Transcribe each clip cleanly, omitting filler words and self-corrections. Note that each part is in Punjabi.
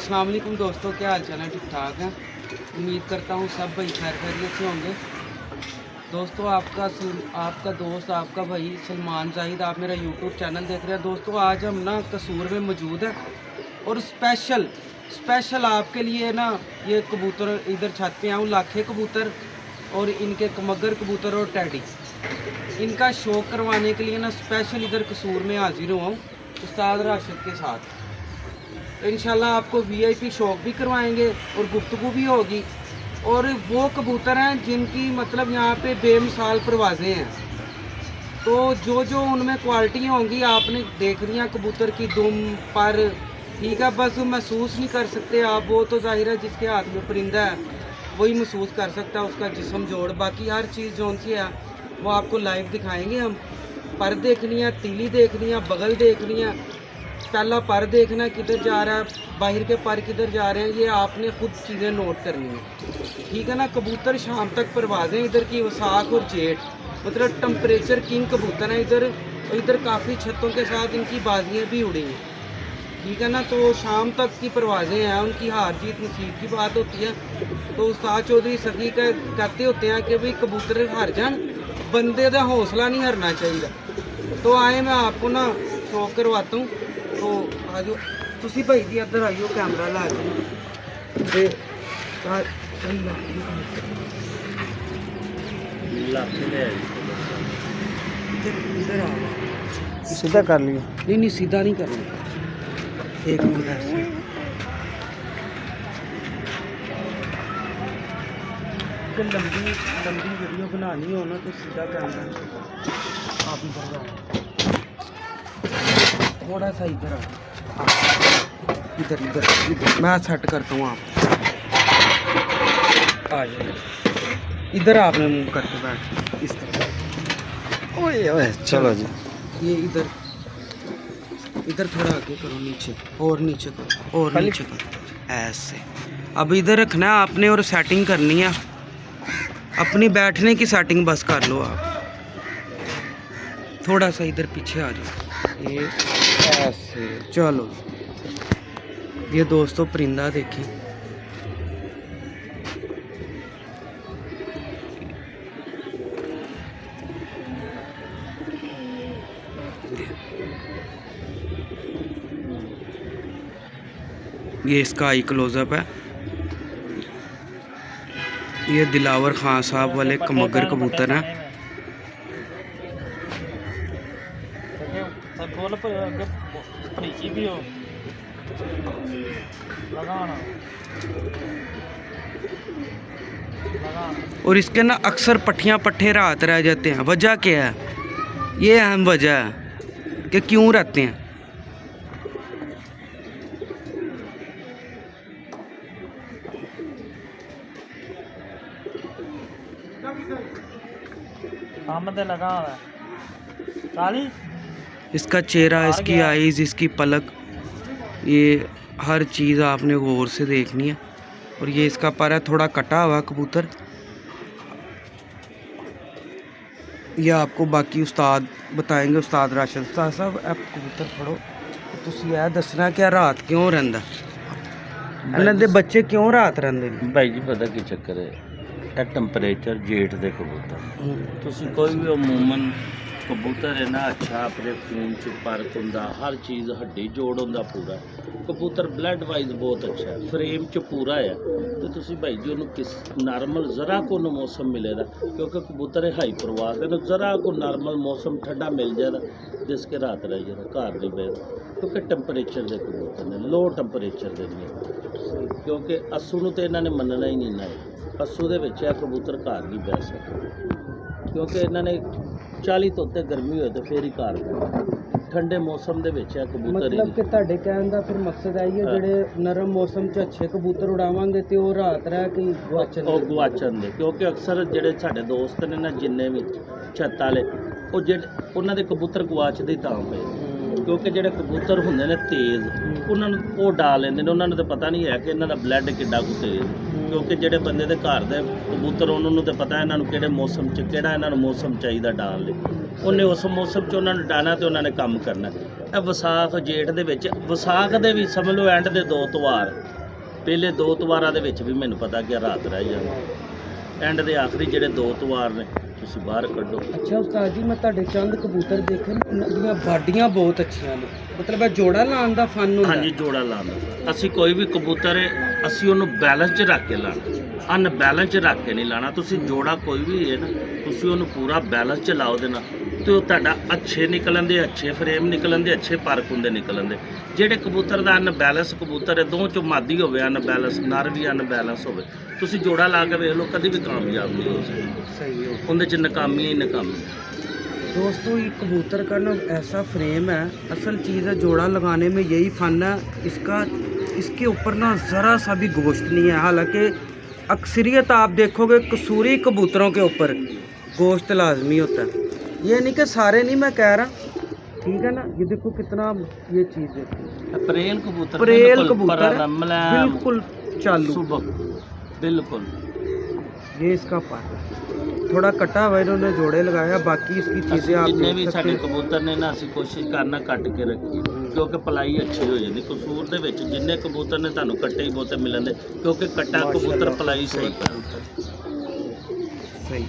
अस्सलाम वालेकुम दोस्तों, क्या हाल चाल है? ठीक ठाक है। उम्मीद करता हूँ सब भाई खैर खैरियत से होंगे। दोस्तों आपका दोस्त आपका भाई सलमान जाहिद, आप मेरा यूट्यूब चैनल देख रहे हैं। दोस्तों आज हम ना कसूर में मौजूद हैं और स्पेशल आपके लिए ना ये कबूतर इधर छत पे आऊँ, लाखे कबूतर और इनके मगर कबूतर और टैडी, इनका शौक करवाने के लिए ना स्पेशल इधर कसूर में हाजिर हुआ हूँ उस्ताद राशिद के साथ। तो इंशाल्लाह आपको वीआईपी शौक भी करवाएंगे और गुफ्तगू भी होगी। और वो कबूतर हैं जिनकी मतलब यहाँ पे बेमिसाल परवाज़ें हैं, तो जो उनमें क्वालिटी होंगी आपने देख रही हैं। कबूतर की दुम पर ठीक है, बस महसूस नहीं कर सकते आप, वो तो जाहिर है जिसके हाथ में परिंदा है वही महसूस कर सकता है उसका जिस्म जोड़। बाकी हर चीज़ जो सी है वो आपको लाइव दिखाएंगे हम। पर देखनी है, तीली देखनी है, बगल देखनी है, पहला पर देखना किधर जा रहा है, बाहर के पर किधर जा रहे हैं, ये आपने खुद चीज़ें नोट करनी है, ठीक है ना। कबूतर शाम तक परवाज़ें इधर की वसाख और जेठ, मतलब टेम्परेचर किंग कबूतर हैं इधर। और इधर काफ़ी छतों के साथ इनकी बाजियाँ भी उड़ी हैं, ठीक है ना। तो शाम तक की परवाज़ें हैं, उनकी हार जीत नसीब की बात होती है। तो उस्ताद चौधरी सकी कहते होते हैं कि भाई कबूतर हार जान, बंदे का हौसला नहीं हारना चाहिए। तो आए मैं आपको ना शौक करवाता हूँ। तो आज तुसी भाई जी इधर आइयो, कैमरा ला के इधर आओ, सीधा कर लिया। नहीं सीधा नहीं करना, एक मिनट ऐसे। लंबी वीडियो बनानी हो ना तो सीधा कैमरा आप इधर आओ, थोड़ा सा इधर आओ, इधर मैं सेट करता हूँ। आप आ जाइए इधर, आपने मुंह करके बैठ इस तरह। ओए ओए चलो जी, ये इधर थोड़ा आगे करो, नीचे और नीचे करो और नीचे करो, ऐसे। अब इधर रखना है आपने और सेटिंग करनी है अपनी, बैठने की सेटिंग बस कर लो आप। थोड़ा सा इधर पीछे आ जाओ, ये ऐसे। चलो ये दोस्तों परिंदा देखिए, ये इसका आई क्लोजअप है। ये दिलावर खान साहब वाले मगर कबूतर हैं। और इसके ना अक्सर पट्टे रात रह जाते हैं। वजह क्या है? ये अहम वजह है कि क्यों रहते हैं। इसका चेहरा, इसकी आईज, इसकी पलक, ये हर चीज़ आपने गौर से देखनी है। और ये इसका पर है थोड़ा कटा हुआ कबूतर। ये आपको बाकी उस्ताद बताएंगे, उस्ताद राशिद। उस्ताद साहब आप कबूतर फड़ो, तुसी यह दसना कि रात क्यों रहिंदा, इन्हां दे बच्चे क्यों रात रहिंदे ने? भाई जी पता की चक्कर है, ਇਹ ਟੈਂਪਰੇਚਰ ਜੇਠ ਦੇ ਕਬੂਤਰ ਤੁਸੀਂ ਕੋਈ ਵੀ ਅਮੂਮਨ ਕਬੂਤਰ ਹੈ ਨਾ ਅੱਛਾ ਆਪਣੇ ਖੂਨ ਚ ਫਰਕ ਹੁੰਦਾ, ਹਰ ਚੀਜ਼ ਹੱਡੀ ਜੋੜ ਹੁੰਦਾ ਪੂਰਾ। ਕਬੂਤਰ ਬਲੱਡ ਵਾਈਜ਼ ਬਹੁਤ ਅੱਛਾ ਹੈ, ਫਰੇਮ ਚ ਪੂਰਾ ਹੈ। ਤੇ ਤੁਸੀਂ ਭਾਈ ਜੀ ਉਹਨੂੰ ਕਿਸ ਨਾਰਮਲ ਜ਼ਰਾ ਕੋ ਨੂੰ ਮੌਸਮ ਮਿਲੇਗਾ, ਕਿਉਂਕਿ ਕਬੂਤਰ ਹਾਈ ਪ੍ਰਵਾਹ ਹੈ, ਜ਼ਰਾ ਕੋ ਨਾਰਮਲ ਮੌਸਮ ਠੰਡਾ ਮਿਲ ਜਾਏਗਾ ਜਿਸ ਕੇ ਰਾਤ ਰਹਿ ਜਾਏਗਾ, ਘਰ ਨਹੀਂ ਬੈਠਦਾ। ਕਿਉਂਕਿ ਟੈਂਪਰੇਚਰ ਦੇ ਕਬੂਤਰ ਨੇ, ਲੋ ਟੈਂਪਰੇਚਰ ਦੇ ਨੇ, ਕਿਉਂਕਿ ਅੱਸੂ ਨੂੰ ਤੇ ਇਹਨਾਂ ਨੇ ਮੰਨਣਾ ਹੀ ਨਹੀਂ ਨਾ। ਪਸ਼ੂ ਦੇ ਵਿੱਚ ਇਹ ਕਬੂਤਰ ਘਰ ਨਹੀਂ ਬਹਿ ਸਕਦੇ, ਕਿਉਂਕਿ ਇਹਨਾਂ ਨੇ 40 ਤੋਂ ਉੱਤੇ ਗਰਮੀ ਹੋਏ ਤਾਂ ਫੇਰ ਹੀ ਘਰ ਬਹਿਣਾ। ਠੰਡੇ ਮੌਸਮ ਦੇ ਵਿੱਚ ਇਹ ਕਬੂਤਰ मतलब कि ਤੁਹਾਡੇ ਕਹਿਣ ਦਾ ਫਿਰ ਮਕਸਦ ਹੈ ਜਿਹੜੇ ਨਰਮ ਮੌਸਮ 'ਚ ਅੱਛੇ ਕਬੂਤਰ ਉਡਾਵਾਂਗੇ ਤੇ ਉਹ ਰਾਤ ਰਹਿ ਕੇ ਉਹ ਗੁਆਚਣ ਦੇ, ਕਿਉਂਕਿ ਅਕਸਰ ਜਿਹੜੇ ਸਾਡੇ ਦੋਸਤ ਨੇ ਨਾ ਜਿੰਨੇ ਵੀ ਛੱਤ ਵਾਲੇ, ਉਹ ਜਿਹੜੇ ਉਹਨਾਂ ਦੇ ਕਬੂਤਰ ਗੁਆਚਦੇ ਤਾਂ ਪਏ, ਕਿਉਂਕਿ ਜਿਹੜੇ ਕਬੂਤਰ ਹੁੰਦੇ ਨੇ ਤੇਜ਼, ਉਹਨਾਂ ਨੂੰ ਉਹ ਡਾਲ ਲੈਂਦੇ ਨੇ। ਉਹਨਾਂ ਨੂੰ ਤਾਂ ਪਤਾ ਨਹੀਂ ਹੈ ਕਿ ਇਹਨਾਂ ਦਾ ਬਲੱਡ ਕਿੱਡਾ ਕੁ ਤੇਜ਼, ਕਿਉਂਕਿ ਜਿਹੜੇ ਬੰਦੇ ਦੇ ਘਰ ਦੇ ਕਬੂਤਰ ਉਹਨਾਂ ਨੂੰ ਤਾਂ ਪਤਾ ਇਹਨਾਂ ਨੂੰ ਕਿਹੜੇ ਮੌਸਮ 'ਚ ਕਿਹੜਾ ਇਹਨਾਂ ਨੂੰ ਮੌਸਮ ਚਾਹੀਦਾ ਡਾਲ ਲਈ, ਉਹਨੇ ਉਸ ਮੌਸਮ 'ਚ ਉਹਨਾਂ ਨੂੰ ਡਾਣਾ ਤੇ ਉਹਨਾਂ ਨੇ ਕੰਮ ਕਰਨਾ। ਇਹ ਵਿਸਾਖ ਜੇਠ ਦੇ ਵਿੱਚ, ਵਿਸਾਖ ਦੇ ਵੀ ਸਮਝ ਲਓ ਐਂਡ ਦੇ 2 ਤਿਉਹਾਰ ਪਹਿਲੇ 2 ਤਵਾਰਾਂ ਦੇ ਵਿੱਚ ਵੀ ਮੈਨੂੰ ਪਤਾ ਕਿ ਰਾਤ ਰਹਿ ਜਾਣਾ। ਐਂਡ ਦੇ ਆਖਰੀ ਜਿਹੜੇ 2 ਤਵਾਰ ਨੇ ਤੁਸੀਂ ਬਾਹਰ ਕੱਢੋ। ਅੱਛਾ ਉਸਤਾਦ ਜੀ, ਮੈਂ ਤੁਹਾਡੇ ਚੰਦ ਕਬੂਤਰ ਦੇਖੇ ਨੇ, ਉਹਨਾਂ ਦੀਆਂ ਬਾਡੀਆਂ ਬਹੁਤ ਅੱਛੀਆਂ ਨੇ, ਮਤਲਬ ਇਹ ਜੋੜਾ ਲਾਉਣ ਦਾ ਫਨ ਹੁੰਦਾ। ਹਾਂਜੀ, ਜੋੜਾ ਲਾਉਣਾ। ਅਸੀਂ ਕੋਈ ਵੀ ਕਬੂਤਰ ਹੈ ਅਸੀਂ ਉਹਨੂੰ ਬੈਲੈਂਸ 'ਚ ਰੱਖ ਕੇ ਲਾਣਾ, ਅਨਬੈਲੈਂਸ 'ਚ ਰੱਖ ਕੇ ਨਹੀਂ ਲਾਣਾ। ਤੁਸੀਂ ਜੋੜਾ ਕੋਈ ਵੀ ਹੈ ਨਾ, ਤੁਸੀਂ ਉਹਨੂੰ ਪੂਰਾ ਬੈਲੈਂਸ 'ਚ ਲਾਓ ਦੇ ਨਾਲ, ਤੇ ਉਹ ਤੁਹਾਡਾ ਅੱਛੇ ਨਿਕਲਣ ਦੇ, ਅੱਛੇ ਫਰੇਮ ਨਿਕਲਣ ਦੇ, ਅੱਛੇ ਪਰਕ ਹੁੰਦੇ ਨਿਕਲਣ ਦੇ। ਜਿਹੜੇ ਕਬੂਤਰ ਦਾ ਅਨਬੈਲੈਂਸ ਕਬੂਤਰ ਹੈ, ਦੋ ਚੋਂ ਮਾਦੀ ਹੋਵੇ ਅਨਬੈਲੈਂਸ, ਨਰ ਵੀ ਅਨਬੈਲੈਂਸ ਹੋਵੇ, ਤੁਸੀਂ ਜੋੜਾ ਲਾ ਕੇ ਵੇਖ ਲਓ, ਕਦੀ ਵੀ ਕਾਮਯਾਬ ਨਹੀਂ ਹੋ ਸਕਦਾ। सही हो ਉਹਦੇ 'ਚ ਨਾਕਾਮੀਆਂ ਹੀ ਨਾਕਾਮੀਆਂ। दोस्तों, ये कबूतर का ना ऐसा फ्रेम है, असल चीज़ है, जोड़ा लगाने में यही फन है इसका। इसके ऊपर ना ज़रा सा भी गोश्त नहीं है, हालांकि अक्सरियत आप देखोगे कसूरी कबूतरों के ऊपर गोश्त लाजमी होता है। ये नहीं कि सारे नहीं मैं कह रहा, ठीक है ना। ये देखो कितना, ये चीज़ देखो, प्रेल कबूतर, प्रेल बिल्कुल कबूतर है, मुलायम, बिल्कुल चालू, सुबह बिल्कुल। ये इसका पर है, थोड़ा कटा हुआ इन्होंने जोड़े लगाया, बाकी इसकी चीज़ें आप जिन्ने देख भी सकते साडे हैं। कबूतर ने ना ਅਸੀਂ ਕੋਸ਼ਿਸ਼ ਕਰਨਾ ਕੱਟ ਕੇ ਰੱਖੀਏ, ਕਿਉਂਕਿ ਪਲਾਈ ਅੱਛੀ ਹੋ ਜਾਂਦੀ। ਕਸੂਰ ਦੇ ਵਿੱਚ ਜਿੰਨੇ ਕਬੂਤਰ ਨੇ ਤੁਹਾਨੂੰ ਕੱਟੇ ਹੀ ਬਹੁਤੇ ਮਿਲਣ ਦੇ, ਕਿਉਂਕਿ ਕੱਟਾ ਕਬੂਤਰ ਪਲਾਈ ਸਹੀ ਕਰਦਾ। ਸਹੀ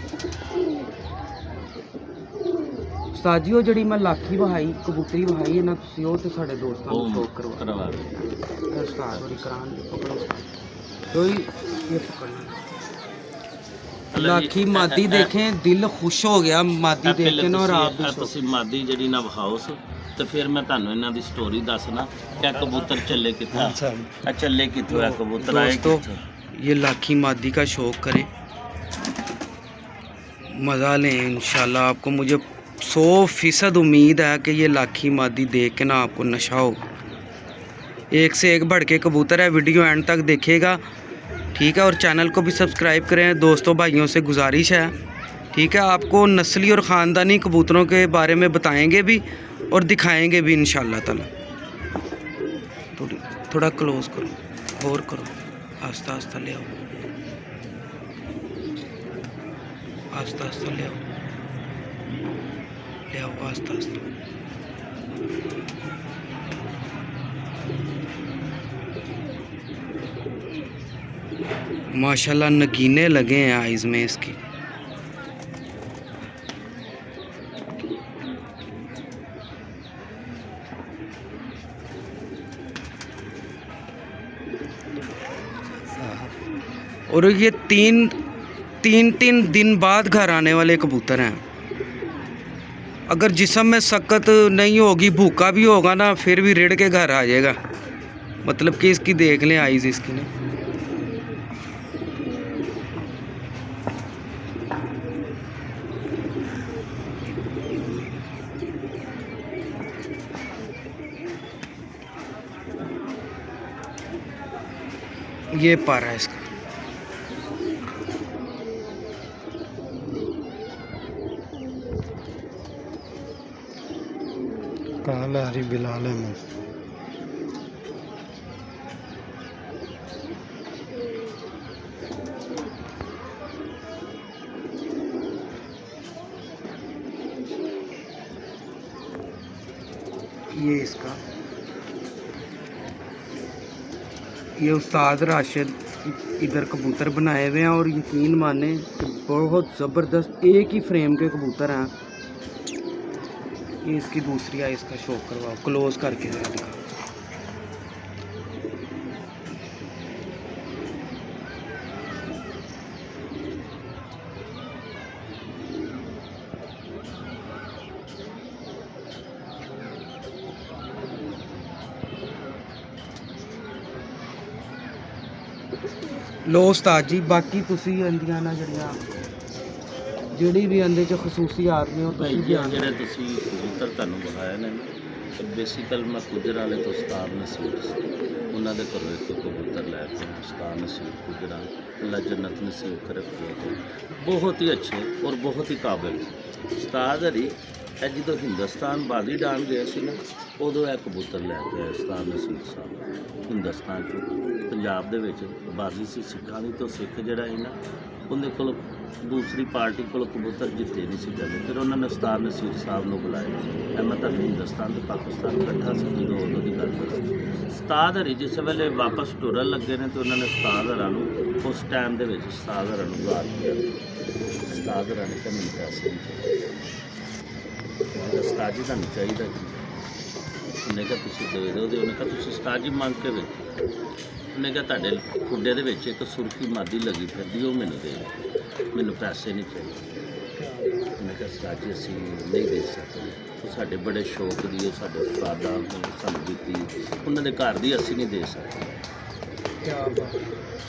ਉਸਤਾਦ ਜੀ, ਉਹ ਜਿਹੜੀ ਮੈਂ ਲਾਖੀ ਵਹਾਈ ਕਬੂਤਰੀ ਵਹਾਈ ਹੈ ਨਾ ਤੁਸੀਂ, ਉਹ ਤੇ ਸਾਡੇ ਦੋਸਤਾਂ ਨੂੰ ਸ਼ੌਕ ਕਰਵਾ ਦਿਓ। ਉਸਤਾਦ ਦੀ ਕਰਾਨ ਪਕੜੋ ਕੋਈ ਇਹ ਪਕੜਨਾ। लाखी मादी देखें, दिल खुश हो गया मादी देख के ना। और आप भी ਤੁਸੀਂ ਮਾਦੀ ਜਿਹੜੀ ਨਾ ਹਾਊਸ, ਤੇ ਫਿਰ ਮੈਂ ਤੁਹਾਨੂੰ ਇਹਨਾਂ ਦੀ ਸਟੋਰੀ ਦੱਸਣਾ ਕਿ ਕਬੂਤਰ ਚੱਲੇ ਕਿੱਥੋਂ। ਅੱਛਾ, ਚੱਲੇ ਕਿੱਥੋਂ ਹੈ ਕਬੂਤਰ ਆਏ दोस्तों, कित्थों? ये लाखी मादी का शौक करें, मज़ा लें इंशाल्लाह। आपको मुझे 100% उम्मीद है कि ये लाखी मादी देख के ना आपको नशा हो। एक से एक बढ़ के कबूतर है, वीडियो एंड तक देखिएगा, ठीक है। और चैनल को भी सब्सक्राइब करें। दोस्तों भाइयों से गुजारिश है, ठीक है। आपको नस्ली और ख़ानदानी कबूतरों के बारे में बताएंगे भी और दिखाएंगे भी इंशाल्लाह ताला। थोड़ा क्लोज करो और करो, आस्ता आस्ता ले आओ, आस्ता आस्ता ले आओ आस्ता आस्ता। माशाल्लाह नगीने लगे हैं आइज़ में इसकी। और ये तीन दिन बाद घर आने वाले कबूतर हैं। अगर जिस्म में सकत नहीं होगी, भूखा भी होगा ना, फिर भी रेड़ के घर आ जाएगा। मतलब कि इसकी देख लें आइज़ इसकी ना। ये पारा है इसका। काला हरी बिलाल है। ये इसका, ये उस्ताद राशिद इधर कबूतर बनाए हुए हैं, और यकीन माने कि बहुत ज़बरदस्त एक ही फ्रेम के कबूतर हैं। ये इसकी दूसरी आई, इसका शौक करवाओ, क्लोज करके ज़रा दिखाओ। लो उस्ताद जी, बाकी तुसी आंदियां ना ਜਿਹੜੀ ਵੀ ਆਂਦੇ ਚ ਖਸੂਸੀਆਤ ਨੇ ਉਹ ਤੁਸੀਂ ਭਾਈ ਜੀ ਜਿਹੜੇ ਤੁਸੀਂ ਕਬੂਤਰ ਤੁਹਾਨੂੰ ਵਿਖਾਏ ਨੇ ਨਾ, ਬੇਸਿਕਲ ਮੈਂ ਕੁਦਰ ਵਾਲੇ ਤੋਂ ਉਸਤਾਦ ਨਸੀਬ ਸੀ, ਉਹਨਾਂ ਦੇ ਘਰੋਂ ਇੱਕ ਕਬੂਤਰ ਲੈ ਕੇ ਉਸਤਾਦ ਨਸੀਬ ਕੁਦਰਾ, ਅੱਲਾ ਜन्नत नसीब करे। बहुत ही अच्छे और बहुत ही काबिल ਉਸਤਾਦ ਹਰੀ। ਇਹ ਜਦੋਂ ਹਿੰਦੁਸਤਾਨ ਬਾਜ਼ੀ ਡਾਣ ਗਏ ਸੀ ਨਾ, ਉਦੋਂ ਇਹ ਕਬੂਤਰ ਲੈ ਕੇ ਆਏ ਉਸਤਾਦ ਨਸੀਬ ਸਾਹਿਬ ਹਿੰਦੁਸਤਾਨ 'ਚ। ਪੰਜਾਬ ਦੇ ਵਿੱਚ ਬਾਜ਼ੀ ਸੀ ਸਿੱਖਾਂ ਦੀ, ਤੋਂ ਸਿੱਖ ਜਿਹੜਾ ਹੈ ਨਾ, ਉਹਦੇ ਕੋਲ ਦੂਸਰੀ ਪਾਰਟੀ ਕੋਲ ਕਬੂਤਰ ਜਿੱਤੇ ਨਹੀਂ ਸੀ ਜਾਂਦੇ। ਫਿਰ ਉਹਨਾਂ ਨੇ ਉਸਤਾਦ ਨਸੀਰ ਸਾਹਿਬ ਨੂੰ ਬੁਲਾਇਆ। ਇਹ ਮੈਂ ਤੁਹਾਨੂੰ ਹਿੰਦੁਸਤਾਨ ਤੇ ਪਾਕਿਸਤਾਨ ਇਕੱਠਾ ਸੀ ਜਦੋਂ ਉਦੋਂ ਦੀ ਗੱਲ ਸੀ। ਉਸਤਾਦ ਹਰੀ ਜਿਸ ਵੇਲੇ ਵਾਪਸ ਟੁਰਨ ਲੱਗੇ ਨੇ ਤੇ ਉਹਨਾਂ ਨੇ ਉਸਤਾਦ ਹਰਾਂ ਨੂੰ ਉਸ ਟਾਈਮ ਦੇ ਵਿੱਚ ਉਸਤਾਦ ਹਰਾਂ ਨੂੰ ਗਾਲ ਦਿੱਤਾ। ਉਸਤਾਦ ਹਰਾਂ ਨੇ ਕਿਹਾ ਮੈਨੂੰ ਪੈਸੇ ਨਹੀਂ ਚਾਹੀਦੇ। ਉਸਤਾਦ ਜੀ ਤੁਹਾਨੂੰ ਚਾਹੀਦਾ ਕੀ? ਉਹਨੇ ਕਿਹਾ ਤੁਸੀਂ ਦੇ ਦਿਓ। ਉਹਨੇ ਕਿਹਾ ਤੁਸੀਂ ਉਸਤਾਦ ਜੀ ਮੰਗ ਕੇ ਵੇਖੋ। ਉਹਨੇ ਕਿਹਾ ਤੁਹਾਡੇ ਖੁੱਡੇ ਦੇ ਵਿੱਚ ਇੱਕ ਸੁਰਖੀ ਮਾਦੀ ਲੱਗੀ ਫਿਰਦੀ, ਉਹ ਮੈਨੂੰ ਦੇ ਦਿਓ, ਮੈਨੂੰ ਪੈਸੇ ਨਹੀਂ ਚਾਹੀਦੇ। ਉਹਨੇ ਕਿਹਾ ਉਸਤਾਦ ਜੀ ਅਸੀਂ ਨਹੀਂ ਦੇ ਸਕਦੇ, ਉਹ ਸਾਡੇ ਬੜੇ ਸ਼ੌਕ ਦੀ, ਉਹ ਸਾਡੇ ਉਸਤਾਦਾਂ ਨੇ ਸਾਨੂੰ ਦਿੱਤੀ, ਉਹਨਾਂ ਦੇ ਘਰ ਦੀ ਅਸੀਂ ਨਹੀਂ ਦੇ ਸਕਦੇ।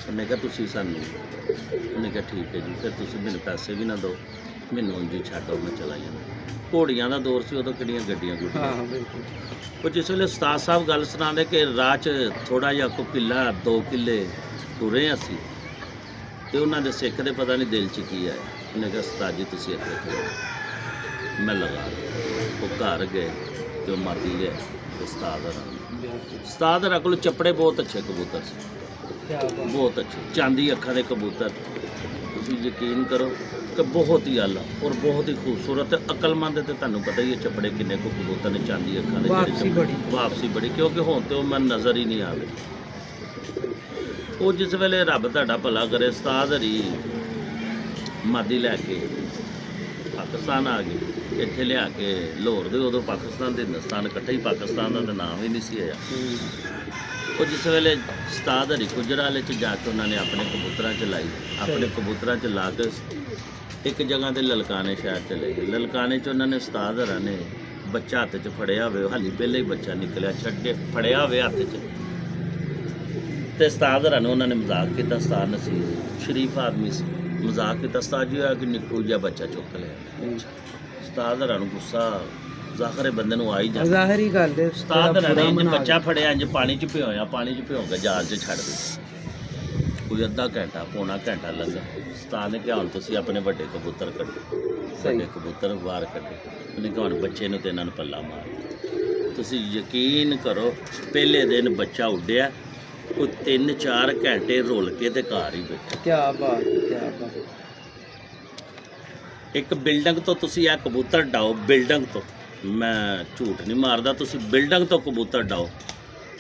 ਉਹਨੇ ਕਿਹਾ ਤੁਸੀਂ ਸਾਨੂੰ, ਉਹਨੇ ਕਿਹਾ ਠੀਕ ਹੈ ਜੀ, ਫਿਰ ਤੁਸੀਂ ਮੈਨੂੰ ਪੈਸੇ ਵੀ ਨਾ ਦਿਓ, ਮੈਨੂੰ ਉਂਝ ਹੀ ਛੱਡੋ, ਮੈਂ ਚਲਾ ਜਾਣਾ। ਘੋੜੀਆਂ ਦਾ ਦੌਰ ਸੀ ਉਦੋਂ, ਕਿਹੜੀਆਂ ਗੱਡੀਆਂ ਗੁੱਡੀਆਂ। ਉਹ ਜਿਸ ਵੇਲੇ ਉਸਤਾਦ ਸਾਹਿਬ ਗੱਲ ਸੁਣਾਉਂਦੇ ਕਿ ਰਾਹ 'ਚ ਥੋੜ੍ਹਾ ਜਿਹਾ ਕੋਈ ਕਿੱਲਾ 2 ਕਿੱਲੇ ਤੁਰੇ ਅਸੀਂ, ਤੇ ਉਹਨਾਂ ਦੇ ਸਿੱਖ ਦੇ ਪਤਾ ਨਹੀਂ ਦਿਲ 'ਚ ਕੀ ਆਇਆ। ਉਹਨੇ ਕਿਹਾ ਉਸਤਾਦ ਜੀ ਤੁਸੀਂ ਇੱਥੇ ਖੜੋ, ਮੈਂ ਲਗਾ ਲਵਾਂ। ਉਹ ਘਰ ਗਏ ਤੇ ਉਹ ਮਾਦੀ ਲਿਆ ਉਸਤਾਦ ਹਰਾਂ ਕੋਲ ਚੱਪੜੇ ਬਹੁਤ ਅੱਛੇ ਕਬੂਤਰ ਸੀ, ਬਹੁਤ ਅੱਛੇ ਚਾਂਦੀ ਅੱਖਾਂ ਦੇ ਕਬੂਤਰ। ਤੁਸੀਂ ਯਕੀਨ ਕਰੋ ਕਿ ਬਹੁਤ ਹੀ ਆਲਾ ਔਰ ਬਹੁਤ ਹੀ ਖੂਬਸੂਰਤ ਅਕਲਮੰਦ। ਤੇ ਤੁਹਾਨੂੰ ਪਤਾ ਹੀ ਹੈ ਚੱਪੜੇ ਕਿੰਨੇ ਕੁ ਕਬੂਤਰ ਨੇ ਚਾਂਦੀ ਅੱਖਾਂ ਦੇ, ਵਾਪਸੀ ਬੜੀ, ਕਿਉਂਕਿ ਹੁਣ ਤੇ ਉਹ ਮੈਨੂੰ ਨਜ਼ਰ ਹੀ ਨਹੀਂ ਆਵੇ। ਉਹ ਜਿਸ ਵੇਲੇ ਰੱਬ ਤੁਹਾਡਾ ਭਲਾ ਕਰੇ ਉਸਤਾਦ ਹਰੀ ਮਾਦੀ ਲੈ ਕੇ ਪਾਕਿਸਤਾਨ ਆ ਗਏ, ਇੱਥੇ ਲਿਆ ਕੇ ਲਾਹੌਰ ਦੇ, ਉਦੋਂ ਪਾਕਿਸਤਾਨ ਤੇ ਹਿੰਦੁਸਤਾਨ ਇਕੱਠਾ ਹੀ, ਪਾਕਿਸਤਾਨ ਦਾ ਤਾਂ ਨਾਮ ਹੀ ਨਹੀਂ ਸੀ ਆਇਆ। ਉਹ ਜਿਸ ਵੇਲੇ ਉਸਤਾਦ ਹਰੀ ਗੁਜਰਾਲੇ 'ਚ ਜਾ ਕੇ ਉਹਨਾਂ ਨੇ ਆਪਣੇ ਕਬੂਤਰਾਂ 'ਚ ਲਾਈ, ਆਪਣੇ ਕਬੂਤਰਾਂ 'ਚ ਲਾ ਕੇ ਇੱਕ ਜਗ੍ਹਾ 'ਤੇ ਲਲਕਾਣੇ ਸ਼ਹਿਰ ਚਲੇ ਗਏ। ਲਲਕਾਣੇ 'ਚ ਉਹਨਾਂ ਨੇ ਉਸਤਾਦ ਹਰਾਂ ਨੇ ਬੱਚਾ ਹੱਥ 'ਚ ਫੜਿਆ ਹੋਵੇ, ਹਾਲੀ ਪਹਿਲੇ ਹੀ ਬੱਚਾ ਨਿਕਲਿਆ, ਛੱਡੇ ਫੜਿਆ ਹੋਵੇ ਹੱਥ 'ਚ, ਤੇ ਉਸਤਾਦ ਹਰਾਂ ਨੂੰ ਉਹਨਾਂ ਨੇ ਮਜ਼ਾਕ ਕੀਤਾ। ਉਸਤਾਦ ਨਸੀਰ ਸ਼ਰੀਫ ਆਦਮੀ ਸੀ, ਮਜ਼ਾਕ ਕੀਤਾ, ਉਸਤਾਦ ਜੀ ਹੋਇਆ ਕਿ ਨਿੱਕੂ ਜਿਹਾ ਬੱਚਾ ਚੁੱਕ ਲਿਆ। ਉਸਤਾਦ ਹਰਾਂ ਨੂੰ ਗੁੱਸਾ ਜ਼ਾਹਰ ਬੰਦੇ ਨੂੰ ਆ ਹੀ ਜਾਂਦਾ, ਜ਼ਾਹਰੀ ਗੱਲ ਹੈ। ਉਸਤਾਦ ਹਰਾਂ ਨੇ ਇੰਜ ਬੱਚਾ ਫੜਿਆ, ਇੰਜ ਪਾਣੀ 'ਚ ਭਿਓਇਆ, ਪਾਣੀ 'ਚ ਭਿਓ ਕੇ ਜਾਲ 'ਚ ਛੱਡ ਦਿੱਤਾ। ਕੋਈ ਅੱਧਾ ਘੰਟਾ ਪੌਣਾ ਘੰਟਾ ਲੱਗਾ। ਉਸਤਾਦ ਨੇ ਕਿਹਾ ਹੁਣ ਤੁਸੀਂ ਆਪਣੇ ਵੱਡੇ ਕਬੂਤਰ ਕੱਢੋ, ਵੱਡੇ ਕਬੂਤਰ ਬਾਹਰ ਕੱਢੇ। ਉਹਨੇ ਕਿਹਾ ਹੁਣ ਬੱਚੇ ਨੂੰ ਤੇ ਇਹਨਾਂ ਨੂੰ ਪੱਲਾ ਮਾਰ। ਤੁਸੀਂ ਯਕੀਨ ਕਰੋ ਪਹਿਲੇ ਦਿਨ ਬੱਚਾ ਉੱਡਿਆ, ਉਹ 3-4 ਘੰਟੇ ਰੁਲ ਕੇ ਤੇ ਘਰ ਹੀ ਬੈਠਾ। ਕੀ ਬਾਤ, ਕੀ ਬਾਤ। ਇੱਕ ਬਿਲਡਿੰਗ ਤੋਂ ਤੁਸੀਂ ਇਹ ਕਬੂਤਰ ਡਾਓ, ਬਿਲਡਿੰਗ ਤੋਂ, ਮੈਂ ਝੂਠ ਨਹੀਂ ਮਾਰਦਾ, ਤੁਸੀਂ ਬਿਲਡਿੰਗ ਤੋਂ ਕਬੂਤਰ ਡਾਓ,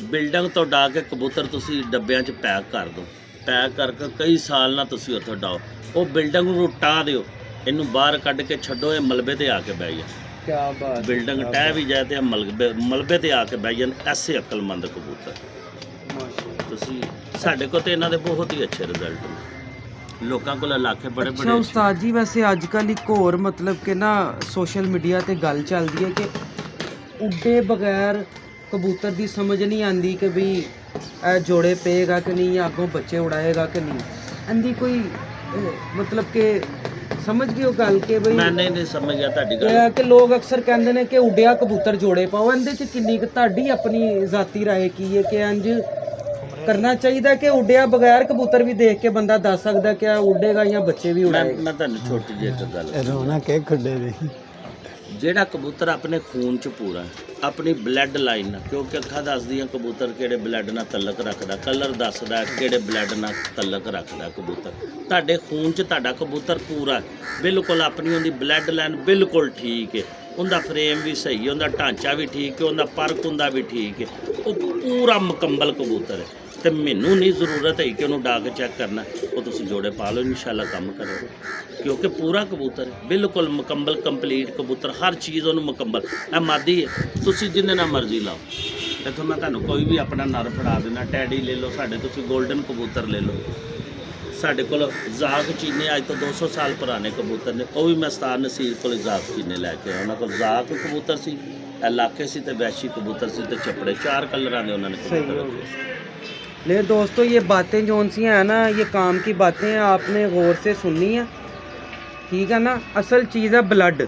ਬਿਲਡਿੰਗ ਤੋਂ ਡਾ ਕੇ ਕਬੂਤਰ ਤੁਸੀਂ ਡੱਬਿਆਂ 'ਚ ਪੈਕ ਕਰ ਦਿਓ, ਪੈਕ ਕਰਕੇ ਕਈ ਸਾਲ ਨਾਲ ਤੁਸੀਂ ਉੱਥੋਂ ਡਾਓ। ਉਹ ਬਿਲਡਿੰਗ ਨੂੰ ਟਾ ਦਿਓ, ਇਹਨੂੰ ਬਾਹਰ ਕੱਢ ਕੇ ਛੱਡੋ, ਇਹ ਮਲਬੇ ਤੇ ਆ ਕੇ ਬਹਿ ਜਾ। ਕੀ ਬਾਤ। ਬਿਲਡਿੰਗ ਟਹਿ ਵੀ ਜਾਏ ਤੇ ਮਲਬੇ ਤੇ ਆ ਕੇ ਬਹਿ ਜਾਣ। ਐਸੇ ਅਕਲਮੰਦ ਕਬੂਤਰ ਤੁਸੀਂ, ਸਾਡੇ ਕੋਲ ਤੇ ਇਹਨਾਂ ਦੇ ਬਹੁਤ ਹੀ ਅੱਛੇ ਰਿਜ਼ਲਟ ਨੇ, ਲੋਕਾਂ ਕੋਲ ਇਲਾਕੇ ਬੜੇ ਬੜੇ। ਉਸਤਾਦ ਜੀ ਵੈਸੇ ਅੱਜ ਕੱਲ੍ਹ ਇੱਕ ਹੋਰ ਮਤਲਬ ਕਿ ਨਾ ਸੋਸ਼ਲ ਮੀਡੀਆ ਤੇ ਗੱਲ ਚੱਲਦੀ ਹੈ ਕਿ ਉੱਡੇ ਬਗੈਰ ਕਬੂਤਰ ਦੀ ਸਮਝ ਨਹੀਂ ਆਉਂਦੀ ਕਿ ਵੀ ਇਹ ਜੋੜੇ ਪਏਗਾ ਕਿ ਨਹੀਂ, ਜਾਂ ਅੱਗੋਂ ਬੱਚੇ ਉਡਾਏਗਾ ਕਿ ਨਹੀਂ। ਇਹਦੀ ਕੋਈ ਮਤਲਬ ਕਿ ਸਮਝ ਗਏ ਉਹ ਗੱਲ ਕਿ ਬਈ ਮੈਂ ਨਹੀਂ ਸਮਝ ਗਿਆ ਤੁਹਾਡੀ ਗੱਲ, ਕਿ ਲੋਕ ਅਕਸਰ ਕਹਿੰਦੇ ਨੇ ਕਿ ਉੱਡਿਆ ਕਬੂਤਰ ਜੋੜੇ ਪਾਓ। ਇਹਦੇ 'ਚ ਕਿੰਨੀ ਕੁ ਤੁਹਾਡੀ ਆਪਣੀ ਜ਼ਾਤੀ ਰਾਏ ਕੀ ਹੈ ਕਿ ਇੰਜ ਕਰਨਾ ਚਾਹੀਦਾ ਕਿ ਉੱਡਿਆ ਬਗੈਰ ਕਬੂਤਰ ਵੀ ਦੇਖ ਕੇ ਬੰਦਾ ਦੱਸ ਸਕਦਾ ਕਿ ਆ ਉੱਡੇਗਾ ਜਾਂ ਬੱਚੇ ਵੀ ਉਡਾਏਗਾ? ਮੈਂ ਤੁਹਾਨੂੰ ਛੋਟੀ ਜਿਹੀ ਇੱਕ ਗੱਲ, ਰੋਣਾ ਕਿ ਖੁੱਡੇ ਦੀ, ਜਿਹੜਾ ਕਬੂਤਰ ਆਪਣੇ ਖੂਨ 'ਚ ਪੂਰਾ, ਆਪਣੀ ਬਲੱਡ ਲਾਈਨ ਨਾਲ, ਕਿਉਂਕਿ ਅੱਖਾਂ ਦੱਸਦੀਆਂ ਕਬੂਤਰ ਕਿਹੜੇ ਬਲੱਡ ਨਾਲ ਤਲਕ ਰੱਖਦਾ, ਕਲਰ ਦੱਸਦਾ ਕਿਹੜੇ ਬਲੱਡ ਨਾਲ ਤਲਕ ਰੱਖਦਾ ਕਬੂਤਰ। ਤੁਹਾਡੇ ਖੂਨ 'ਚ ਤੁਹਾਡਾ ਕਬੂਤਰ ਪੂਰਾ ਬਿਲਕੁਲ, ਆਪਣੀ ਉਹਦੀ ਬਲੱਡ ਲਾਈਨ ਬਿਲਕੁਲ ਠੀਕ ਹੈ, ਉਹਦਾ ਫਰੇਮ ਵੀ ਸਹੀ ਹੈ, ਉਹਦਾ ਢਾਂਚਾ ਵੀ ਠੀਕ ਹੈ, ਉਹਦਾ ਪਰਖ ਹੁੰਦਾ ਵੀ ਠੀਕ ਹੈ, ਉਹ ਪੂਰਾ ਮੁਕੰਮਲ ਕਬੂਤਰ ਹੈ। ਤੇ ਮੈਨੂੰ ਨਹੀਂ ਜ਼ਰੂਰਤ ਹੈ ਕਿ ਉਹਨੂੰ ਡਾ ਕੇ ਚੈੱਕ ਕਰਨਾ, ਉਹ ਤੁਸੀਂ ਜੋੜੇ ਪਾ ਲਓ, ਇਨਸ਼ਾਅੱਲਾ ਕੰਮ ਕਰੇਗਾ, ਕਿਉਂਕਿ ਪੂਰਾ ਕਬੂਤਰ ਬਿਲਕੁਲ ਮੁਕੰਮਲ ਕੰਪਲੀਟ ਕਬੂਤਰ, ਹਰ ਚੀਜ਼ ਉਹਨੂੰ ਮੁਕੰਮਲ। ਇਹ ਮਾਦੀ ਹੈ, ਤੁਸੀਂ ਜਿੰਨੇ ਨਾਲ ਮਰਜ਼ੀ ਲਾਓ। ਇੱਥੋਂ ਮੈਂ ਤੁਹਾਨੂੰ ਕੋਈ ਵੀ ਆਪਣਾ ਨਰ ਫੜਾ ਦੇਣਾ, ਟੈਡੀ ਲੈ ਲਓ, ਸਾਡੇ ਤੁਸੀਂ ਗੋਲਡਨ ਕਬੂਤਰ ਲੈ ਲਓ, ਸਾਡੇ ਕੋਲ ਜ਼ਾਗ ਚੀਨੇ ਅੱਜ ਤੋਂ 200 ਸਾਲ ਪੁਰਾਣੇ ਕਬੂਤਰ ਨੇ, ਉਹ ਵੀ ਮੈਂ ਉਸਤਾਦ ਨਸੀਰ ਕੋਲ ਜ਼ਾਗ ਚੀਨੇ ਲੈ ਕੇ ਆਇਆ। ਉਹਨਾਂ ਕੋਲ ਜ਼ਾਗ ਕਬੂਤਰ ਸੀ, ਇਲਾਕੇ ਸੀ, ਤੇ ਵੈਸ਼ੀ ਕਬੂਤਰ ਸੀ, ਤੇ ਚੱਪੜੇ 4 ਕਲਰਾਂ ਦੇ ਉਹਨਾਂ ਨੇ कबूतर रखे। ले दोस्तों ये बातें जौन सी हैं ना, ये काम की बातें हैं, आपने गौर से सुननी है, ठीक है ना। असल चीज़ है ब्लड,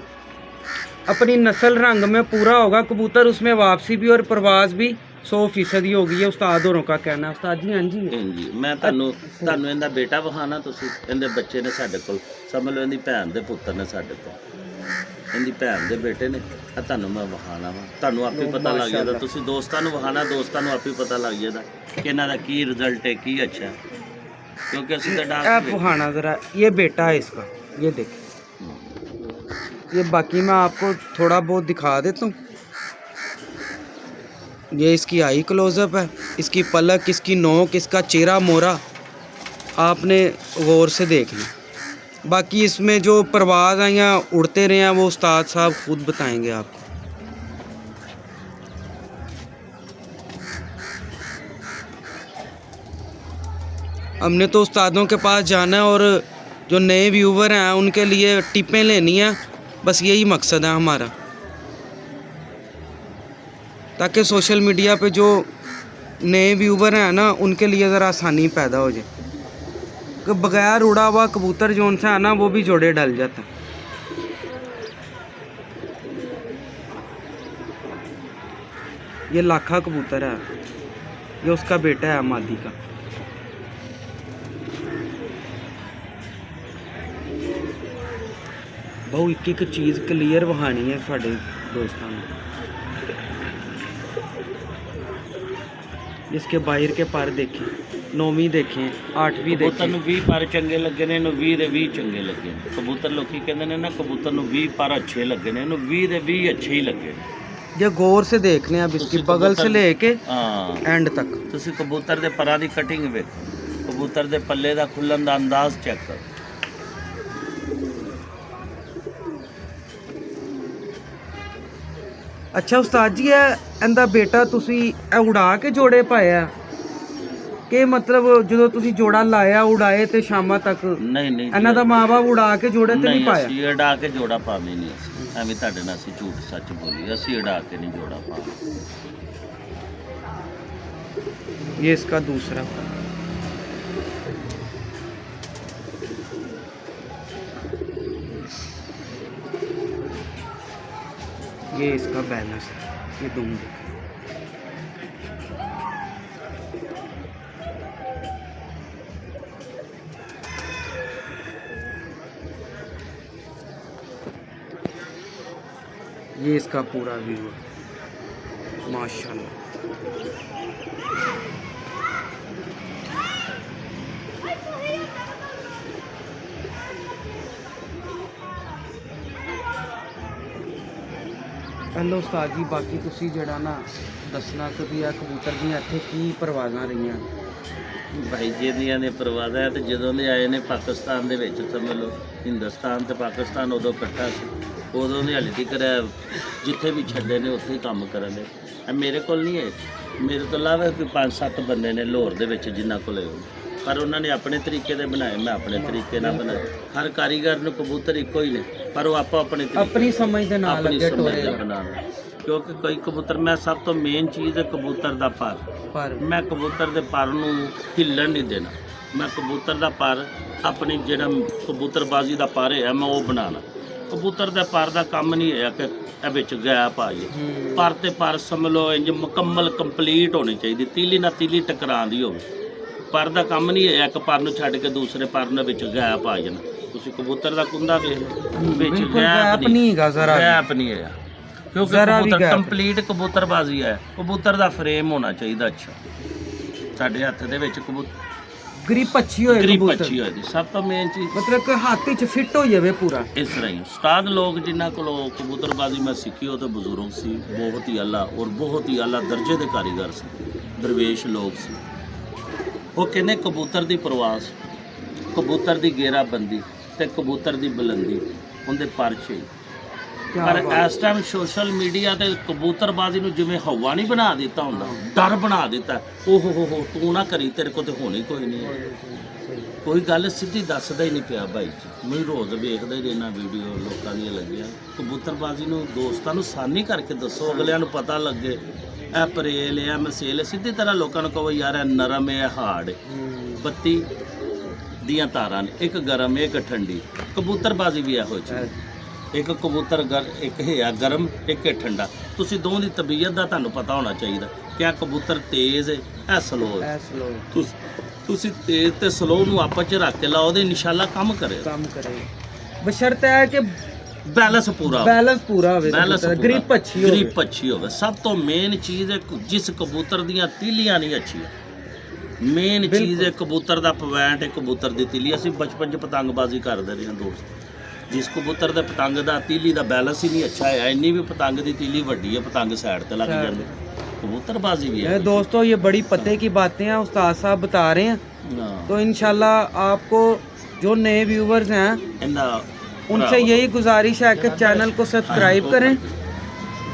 अपनी नस्ल रंग में पूरा होगा कबूतर, उसमें वापसी भी और परवाज भी 100% ही होगी, ये उस्ताद होरों का कहना है। उस्ताद जी हाँ जी मैं ਤੁਹਾਨੂੰ ਇਹਦਾ ਬੇਟਾ ਵਹਾਣਾ, ਤੁਸੀਂ ਇਹਦੇ ਬੱਚੇ ਨੇ ਸਾਡੇ ਕੋਲ, ਸਮਝ ਲਓ ਇਹਦੀ ਭੈਣ ਦੇ ਪੁੱਤਰ ਨੇ ਸਾਡੇ ਕੋਲ, ਇਹਦੀ ਭੈਣ ਦੇ ਬੇਟੇ ਨੇ, ਆ ਤੁਹਾਨੂੰ ਮੈਂ ਵਹਾਣਾ ਵਾ, ਤੁਹਾਨੂੰ ਆਪੇ ਪਤਾ ਲੱਗ ਜਾਂਦਾ। ਤੁਸੀਂ ਦੋਸਤਾਂ ਨੂੰ ਵਹਾਣਾ, ਦੋਸਤਾਂ ਨੂੰ ਆਪੇ ਪਤਾ ਲੱਗ ਜਾਂਦਾ ਕਿ ਇਹਨਾਂ ਦਾ ਕੀ ਰਿਜ਼ਲਟ ਹੈ, ਕੀ ਅੱਛਾ, क्योंकि ਅਸੀਂ ਤਾਂ ਡਾਕ ਵਹਾਣਾ ਜ਼ਰਾ। ਇਹ ਬੇਟਾ ਹੈ ਇਸका, ये देखिए, ये बाकी मैं आपको थोड़ा बहुत दिखा देता हूँ। ये इसकी आई क्लोजअप है, इसकी पलक, इसकी नोक, इसका चेहरा मोरा आपने गौर से देखना। बाकी इसमें जो परवाज़ हैं या उड़ते रहे हैं वो उस्ताद साहब खुद बताएंगे आपको। हमने तो उस्तादों के पास जाना है और जो नए व्यूवर हैं उनके लिए टिपें लेनी है, बस यही मकसद है हमारा, ताकि सोशल मीडिया पे जो नए व्यूवर हैं ना उनके लिए ज़रा आसानी पैदा हो जाए। कि बगैर उड़ा हुआ कबूतर जो उनसे है ना वो भी जोड़े डल जाता है। ये लाखा कबूतर है, ये उसका बेटा है मादी का। बहुत एक एक चीज़ क्लियर वहानी है साढ़े दोस्तों ने। इसके बाहर के पर देखें, 9वीं देखें, 8वीं कबूतर देखें। ਨੂੰ 20 ਪਰ ਚੰਗੇ ਲੱਗੇ ਨੇ, ਇਹਨੂੰ 20 ਦੇ 20 ਚੰਗੇ ਲੱਗੇ ਨੇ। ਕਬੂਤਰ ਲੋਕੀ ਕਹਿੰਦੇ ਨੇ ਨਾ ਕਬੂਤਰ ਨੂੰ 20 ਪਰ ਅੱਛੇ ਲੱਗੇ ਨੇ, ਇਹਨੂੰ 20 ਦੇ 20 ਅੱਛੇ ਹੀ ਲੱਗੇ ਨੇ। ये गौर से देख लें अब इसकी बगल से लेके ਹਾਂ एंड तक। ਤੁਸੀਂ ਕਬੂਤਰ ਦੇ ਪਰਾਂ ਦੀ ਕਟਿੰਗ ਵੇਖੋ, ਕਬੂਤਰ ਦੇ ਪੱਲੇ ਦਾ ਖੁੱਲਣ ਦਾ ਅੰਦਾਜ਼ ਚੈੱਕ ਕਰੋ। अच्छा उस्ताद जी, ਇਹਦਾ ਬੇਟਾ ਤੁਸੀਂ ਇਹ ਉਡਾ ਕੇ ਜੋੜੇ ਪਾਇਆ ਕਿ ਮਤਲਬ ਜਦੋਂ ਤੁਸੀਂ ਜੋੜਾ ਲਾਇਆ ਉਡਾਏ ਤੇ ਸ਼ਾਮਾਂ ਤੱਕ ਨਹੀਂ ਨਹੀਂ ਇਹਨਾਂ ਦਾ ਮਾਂ-ਬਾਪ ਉਡਾ ਕੇ ਜੋੜੇ ਤੇ ਨਹੀਂ ਪਾਇਆ? ਅਸੀਂ ਉਡਾ ਕੇ ਜੋੜਾ ਪਾਵੇਂ ਨਹੀਂ, ਅਸੀਂ ਐਵੇਂ ਤੁਹਾਡੇ ਨਾਲ ਅਸੀਂ ਝੂਠ ਸੱਚ ਬੋਲੀ, ਅਸੀਂ ਉਡਾ ਕੇ ਨਹੀਂ ਜੋੜਾ ਪਾਵੇਂ। ये इसका दूसरा पर। ये इसका बैलेंस है, ये दुम देखो। ये इसका पूरा व्यू है माशाल्लाह। हेलो उस्ताद जी, बाकी तुसी जड़ा ना दसना कि भी आ कबूतर ਦੀਆਂ ਇੱਥੇ ਕੀ ਪਰਵਾਜ਼ਾਂ ਰਹੀਆਂ। ਭਾਈ ਜਿਹੜੀਆਂ ਨੇ ਪਰਵਾਜ਼ਾਂ ਹੈ ਤੇ ਜਦੋਂ ਦੇ ਆਏ ਨੇ ਪਾਕਿਸਤਾਨ ਦੇ ਵਿੱਚ, ਸਮਝ ਲਓ ਹਿੰਦੁਸਤਾਨ ਤੇ ਪਾਕਿਸਤਾਨ ਉਦੋਂ ਇਕੱਠਾ ਸੀ, ਉਦੋਂ ਨੇ ਹਾਲੇ ਤੱਕ ਜਿੱਥੇ ਵੀ ਛੱਡੇ ਨੇ ਉੱਥੇ ਹੀ ਕੰਮ ਕਰਨ ਦੇ। ਇਹ ਮੇਰੇ ਕੋਲ ਨਹੀਂ ਹੈ, ਮੇਰੇ ਤੋਂ ਇਲਾਵਾ ਕੋਈ 5-7 ਬੰਦੇ ਨੇ ਲਾਹੌਰ ਦੇ ਵਿੱਚ ਜਿਨ੍ਹਾਂ ਕੋਲ ਹੈ, ਪਰ ਉਹਨਾਂ ਨੇ ਆਪਣੇ ਤਰੀਕੇ ਦੇ ਬਣਾਏ, ਮੈਂ ਆਪਣੇ ਤਰੀਕੇ ਨਾਲ ਬਣਾਏ। ਹਰ ਕਾਰੀਗਰ ਨੂੰ ਕਬੂਤਰ ਇੱਕੋ ਹੀ ਨੇ, ਪਰ ਉਹ ਆਪੋ ਆਪਣੇ ਆਪਣੀ ਸਮਝ ਦੇ ਨਾਲ ਆਪਣੀ ਅੱਗੇ ਸਮਝ ਟੋਰੇ ਨਾਲ ਬਣਾਉਣਾ। ਕਿਉਂਕਿ ਕਈ ਕਬੂਤਰ, ਮੈਂ ਸਭ ਤੋਂ ਮੇਨ ਚੀਜ਼ ਹੈ ਕਬੂਤਰ ਦਾ ਪਰ। ਪਰ ਮੈਂ ਕਬੂਤਰ ਦੇ ਪਰ ਨੂੰ ਹਿੱਲਣ ਨਹੀਂ ਦੇਣਾ। ਮੈਂ ਕਬੂਤਰ ਦਾ ਪਰ ਆਪਣੀ ਜਿਹੜਾ ਕਬੂਤਰਬਾਜ਼ੀ ਦਾ ਪਰ ਹੈ ਮੈਂ ਉਹ ਬਣਾਉਣਾ। ਕਬੂਤਰ ਦੇ ਪਰ ਦਾ ਕੰਮ ਨਹੀਂ ਹੈ ਕਿ ਇਹ ਵਿੱਚ ਗੈਪ ਆ ਜਾਏ। ਪਰ ਤੇ ਪਰ ਸਮਝ ਲਓ ਇੰਜ ਮੁਕੰਮਲ ਕੰਪਲੀਟ ਹੋਣੀ ਚਾਹੀਦੀ, ਤੀਲੀ ਨਾਲ ਤੀਲੀ ਟਕਰਾਉਂਦੀ ਹੋਵੇ। ਪਰ ਦਾ ਕੰਮ ਨਹੀਂ ਹੈ ਇੱਕ ਪਰ ਨੂੰ ਛੱਡ ਕੇ ਦੂਸਰੇ ਪਰ ਨੂੰ ਵਿੱਚ ਗੈਪ ਆ ਜਾਣਾ। ਤੁਸੀਂ ਕਬੂਤਰ ਦਾ ਕੁੰਦਾ ਵੇਖ ਲਓ, ਵਿੱਚ ਗੈਪ ਨਹੀਂ ਹੈਗਾ, ਜ਼ਰਾ ਗੈਪ ਨਹੀਂ ਹੈ। ਕਿਉਂਕਿ ਕਬੂਤਰ ਕੰਪਲੀਟ ਕਬੂਤਰਬਾਜ਼ੀ ਹੈ। ਕਬੂਤਰ ਦਾ ਫਰੇਮ ਹੋਣਾ ਚਾਹੀਦਾ ਅੱਛਾ। ਸਾਡੇ ਹੱਥ ਦੇ ਵਿੱਚ ਕਬੂਤਰ ਗ੍ਰਿਪ ਅੱਛੀ ਹੋਏ, ਗ੍ਰਿਪ ਅੱਛੀ ਹੋਏ ਦੀ ਸਭ ਤੋਂ ਮੇਨ ਚੀਜ਼, ਮਤਲਬ ਕਿ ਹੱਥ 'ਚ ਫਿੱਟ ਹੋ ਜਾਵੇ ਪੂਰਾ। ਇਸ ਤਰ੍ਹਾਂ ਹੀ ਉਸਤਾਦ ਲੋਕ ਜਿਨ੍ਹਾਂ ਕੋਲੋਂ ਕਬੂਤਰਬਾਜ਼ੀ ਮੈਂ ਸਿੱਖੀ ਉਹ ਤਾਂ ਬਜ਼ੁਰਗ ਸੀ, ਬਹੁਤ ਹੀ ਆਲਾ ਔਰ ਬਹੁਤ ਹੀ ਆਲਾ ਦਰਜੇ ਦੇ ਕਾਰੀਗਰ ਸੀ, ਦਰਵੇਸ਼ ਲੋਕ ਸੀ। ਉਹ ਕਹਿੰਦੇ ਕਬੂਤਰ ਦੀ ਪ੍ਰਵਾਸ, ਕਬੂਤਰ ਦੀ ਗੇਰਾਬੰਦੀ ਤੇ ਕਬੂਤਰ ਦੀ ਬੁਲੰਦੀ ਉਹਦੇ ਪਰ 'ਚ ਹੀ। ਪਰ ਇਸ ਟਾਈਮ ਸੋਸ਼ਲ ਮੀਡੀਆ ਤੇ ਕਬੂਤਰਬਾਜ਼ੀ ਨੂੰ ਜਿਵੇਂ ਹਵਾ ਨਹੀਂ ਬਣਾ ਦਿੱਤਾ ਹੁੰਦਾ, ਡਰ ਬਣਾ ਦਿੱਤਾ। ਓਹ ਹੋ ਤੂੰ ਨਾ ਕਰੀ, ਤੇਰੇ ਕੋਲ ਤੇ ਹੋਣੀ ਕੋਈ ਨਹੀਂ ਹੈ। ਕੋਈ ਗੱਲ ਸਿੱਧੀ ਦੱਸਦਾ ਹੀ ਨਹੀਂ ਪਿਆ ਭਾਈ ਜੀ। ਮੈਂ ਰੋਜ਼ ਵੇਖਦਾ ਹੀ ਰਹਿਣਾ ਵੀਡੀਓ ਲੋਕਾਂ ਦੀਆਂ ਲੱਗੀਆਂ। ਕਬੂਤਰਬਾਜ਼ੀ ਨੂੰ ਦੋਸਤਾਂ ਨੂੰ ਸਾਨੀ ਕਰਕੇ ਦੱਸੋ, ਅਗਲਿਆਂ ਨੂੰ ਪਤਾ ਲੱਗੇ ਇਹ ਪਰੇਲ ਹੈ, ਮਸੇਲ। ਸਿੱਧੀ ਤਰ੍ਹਾਂ ਲੋਕਾਂ ਨੂੰ ਕਹੋ ਯਾਰ ਇਹ ਨਰਮ ਹੈ, ਹਾਰਡ। ਬੱਤੀ ਦੀਆਂ ਤਾਰਾਂ ਨੇ, ਇੱਕ ਗਰਮ ਇੱਕ ਠੰਡੀ। ਕਬੂਤਰਬਾਜ਼ੀ ਵੀ ਇਹੋ ਜਿਹੀ, ਇੱਕ ਕਬੂਤਰ ਇੱਕ ਹੈ ਗਰਮ, ਇੱਕ ਹੈ ਠੰਡਾ। ਤੁਸੀਂ ਦੋਵਾਂ ਦੀ ਤਬੀਅਤ ਦਾ ਤੁਹਾਨੂੰ ਪਤਾ ਹੋਣਾ ਚਾਹੀਦਾ ਕਿ ਇਹ ਕਬੂਤਰ ਤੇਜ਼ ਹੈ, ਇਹ ਸਲੋ ਹੈ। ਤੁਸੀਂ ਤੇਜ਼ ਤੇ ਸਲੋ ਨੂੰ ਆਪਸ 'ਚ ਰੱਖ ਕੇ ਲਾਓ, ਉਹਦੇ ਇਨਸ਼ਾਅੱਲਾ ਕੰਮ ਕਰੇ। ਬਸ਼ਰਤ ਹੈ ਕਿ ਬੈਲੈਂਸ ਪੂਰਾ ਹੋਵੇ, ਗ੍ਰਿਪ ਅੱਛੀ ਹੋਵੇ। ਸਭ ਤੋਂ ਮੇਨ ਚੀਜ਼ ਹੈ ਜਿਸ ਕਬੂਤਰ ਦੀਆਂ ਤੀਲੀਆਂ ਨਹੀਂ ਅੱਛੀਆਂ, ਮੇਨ ਚੀਜ਼ ਹੈ ਕਬੂਤਰ ਦਾ ਪਵੈਂਟ ਹੈ, ਕਬੂਤਰ ਦੀ ਤੀਲੀ। ਅਸੀਂ ਬਚਪਨ 'ਚ ਪਤੰਗਬਾਜ਼ੀ ਕਰਦੇ ਰਹੇ ਹਾਂ ਦੋਸਤ, ਜਿਸ ਕਬੂਤਰ ਦੇ ਪਤੰਗ ਦਾ ਤੀਲੀ ਦਾ बैलेंस ही नहीं अच्छा है, ਇੰਨੀ ਵੀ ਪਤੰਗ ਦੀ ਤੀਲੀ ਵੱਡੀ ਹੈ, ਪਤੰਗ ਸਾਈਡ ਤੇ ਲੱਗ ਜਾਂਦੇ। कबूतरबाजी भी है दोस्तों, ये बड़ी पते की बातें हैं, उस्ताद साहब बता रहे हैं। तो इंशाल्लाह आपको जो नए व्यूवर्स हैं उनसे यही गुजारिश है कि चैनल को सब्सक्राइब करें,